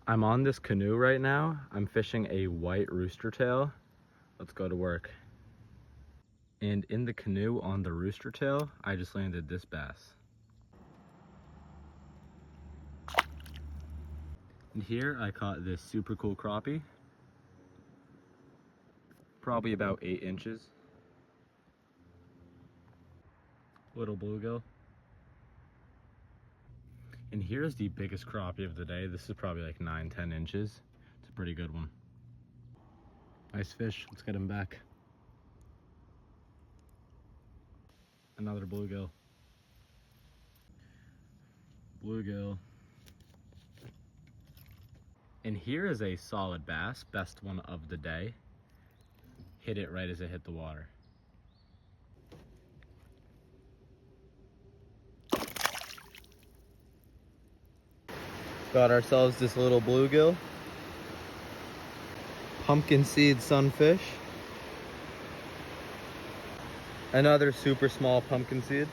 I'm on this canoe right now. I'm fishing a white rooster tail. Let's go to work. And in the canoe on the rooster tail, I just landed this bass. And here I caught this super cool crappie. Probably about 8 inches. Little bluegill. And here's the biggest crappie of the day. This is probably like 9-10 inches. It's a pretty good one. Nice fish. Let's get him back. Another bluegill. Bluegill. And here is a solid bass, best one of the day. Hit it right as it hit the water. Got ourselves this little bluegill. Pumpkin seed sunfish. Another super small pumpkin seed.